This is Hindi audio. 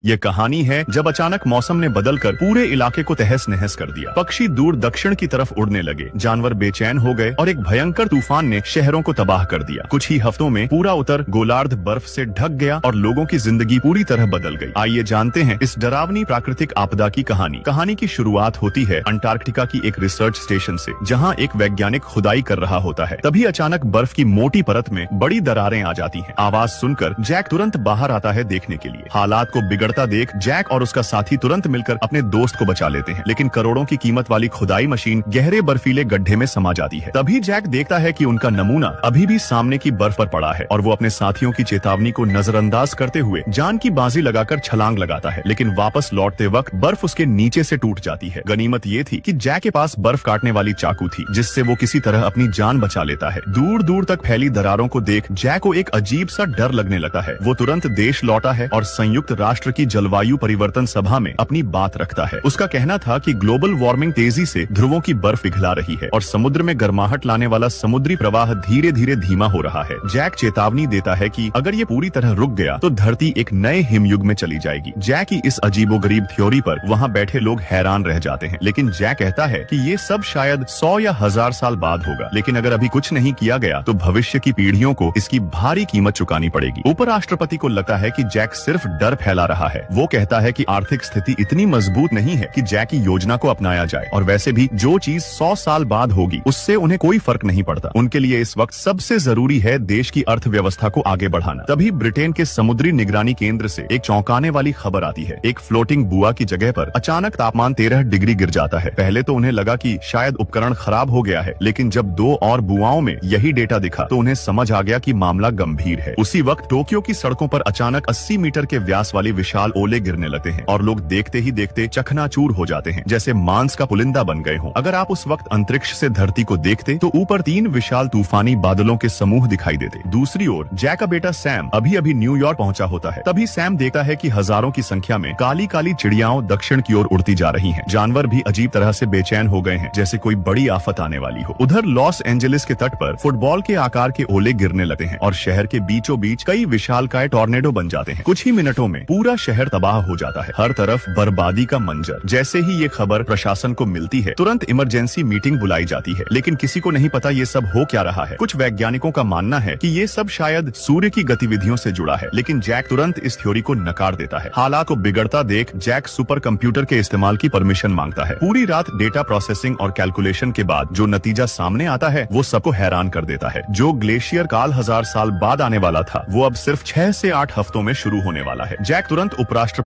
ये कहानी है जब अचानक मौसम ने बदलकर पूरे इलाके को तहस नहस कर दिया। पक्षी दूर दक्षिण की तरफ उड़ने लगे, जानवर बेचैन हो गए और एक भयंकर तूफान ने शहरों को तबाह कर दिया। कुछ ही हफ्तों में पूरा उत्तर गोलार्ध बर्फ से ढक गया और लोगों की जिंदगी पूरी तरह बदल गई। आइए जानते हैं इस डरावनी प्राकृतिक आपदा की कहानी। कहानी की शुरुआत होती है अंटार्कटिका की एक रिसर्च स्टेशन से, जहाँ एक वैज्ञानिक खुदाई कर रहा होता है। तभी अचानक बर्फ की मोटी परत में बड़ी दरारें आ जाती हैं। आवाज सुनकर जैक तुरंत बाहर आता है देखने के लिए। हालात को बिगड़ता देख जैक और उसका साथी तुरंत मिलकर अपने दोस्त को बचा लेते हैं, लेकिन करोड़ों की कीमत वाली खुदाई मशीन गहरे बर्फीले गड्ढे में समा जाती है। तभी जैक देखता है कि उनका नमूना अभी भी सामने की बर्फ पर पड़ा है और वो अपने साथियों की चेतावनी को नजरअंदाज करते हुए जान की बाजी लगाकर छलांग लगाता है, लेकिन वापस लौटते वक्त बर्फ उसके नीचे से टूट जाती है। गनीमत ये थी कि जैक के पास बर्फ काटने वाली चाकू थी, जिससे वो किसी तरह अपनी जान बचा लेता है। दूर दूर तक फैली दरारों को देख जैक को एक अजीब सा डर लगने लगा है। वो तुरंत देश लौटा है और संयुक्त राष्ट्र की जलवायु परिवर्तन सभा में अपनी बात रखता है। उसका कहना था कि ग्लोबल वार्मिंग तेजी से ध्रुवों की बर्फ पिघला रही है और समुद्र में गर्माहट लाने वाला समुद्री प्रवाह धीरे धीरे धीमा हो रहा है। जैक चेतावनी देता है कि अगर ये पूरी तरह रुक गया तो धरती एक नए हिमयुग में चली जाएगी। जैक की इस अजीबोगरीब थ्योरी पर वहाँ बैठे लोग हैरान रह जाते हैं, लेकिन जैक कहता है कि ये सब शायद 100 या 1000 साल बाद होगा, लेकिन अगर अभी कुछ नहीं किया गया तो भविष्य की पीढ़ियों को इसकी भारी कीमत चुकानी पड़ेगी। उपराष्ट्रपति को लगता है कि जैक सिर्फ डर फैला रहा है। वो कहता है कि आर्थिक स्थिति इतनी मजबूत नहीं है कि जैक की योजना को अपनाया जाए, और वैसे भी जो चीज 100 साल बाद होगी उससे उन्हें कोई फर्क नहीं पड़ता। उनके लिए इस वक्त सबसे जरूरी है देश की अर्थव्यवस्था को आगे बढ़ाना। तभी ब्रिटेन के समुद्री निगरानी केंद्र से एक चौंकाने वाली खबर आती है। एक फ्लोटिंग बुआ की जगह पर अचानक तापमान 13 डिग्री गिर जाता है। पहले तो उन्हें लगा कि शायद उपकरण खराब हो गया है, लेकिन जब 2 और बुआओं में यही डेटा दिखा तो उन्हें समझ आ गया कि मामला गंभीर है। उसी वक्त टोक्यो की सड़कों पर अचानक 80 मीटर के व्यास वाली विशाल ओले गिरने लगते हैं और लोग देखते ही देखते चकनाचूर हो जाते हैं, जैसे मांस का पुलिंदा बन गए हों। अगर आप उस वक्त अंतरिक्ष से धरती को देखते तो ऊपर 3 विशाल तूफानी बादलों के समूह दिखाई देते। दूसरी ओर जैक का बेटा सैम अभी अभी न्यूयॉर्क पहुंचा होता है। तभी सैम देखता है कि हजारों की संख्या में काली काली चिड़ियाओं दक्षिण की ओर उड़ती जा रही हैं। जानवर भी अजीब तरह से बेचैन हो गए हैं, जैसे कोई बड़ी आफत आने वाली हो। उधर लॉस एंजलिस के तट पर फुटबॉल के आकार के ओले गिरने लगते हैं और शहर के बीचों बीच कई विशालकाय टॉर्नेडो बन जाते हैं। कुछ ही मिनटों में पूरा शहर तबाह हो जाता है, हर तरफ बर्बादी का मंजर। जैसे ही ये खबर प्रशासन को मिलती है, तुरंत इमरजेंसी मीटिंग बुलाई जाती है, लेकिन किसी को नहीं पता ये सब हो क्या रहा है। कुछ वैज्ञानिकों का मानना है कि ये सब शायद सूर्य की गतिविधियों से जुड़ा है, लेकिन जैक तुरंत इस थ्योरी को नकार देता है। हालात को बिगड़ता देख जैक सुपर कंप्यूटर के इस्तेमाल की परमिशन मांगता है। पूरी रात डेटा प्रोसेसिंग और कैलकुलेशन के बाद जो नतीजा सामने आता है वो सबको हैरान कर देता है। जो ग्लेशियर काल 1000 साल बाद आने वाला था वो अब सिर्फ 6 से 8 हफ्तों में शुरू होने वाला है। जैक तुरंत उपराष्ट्रपति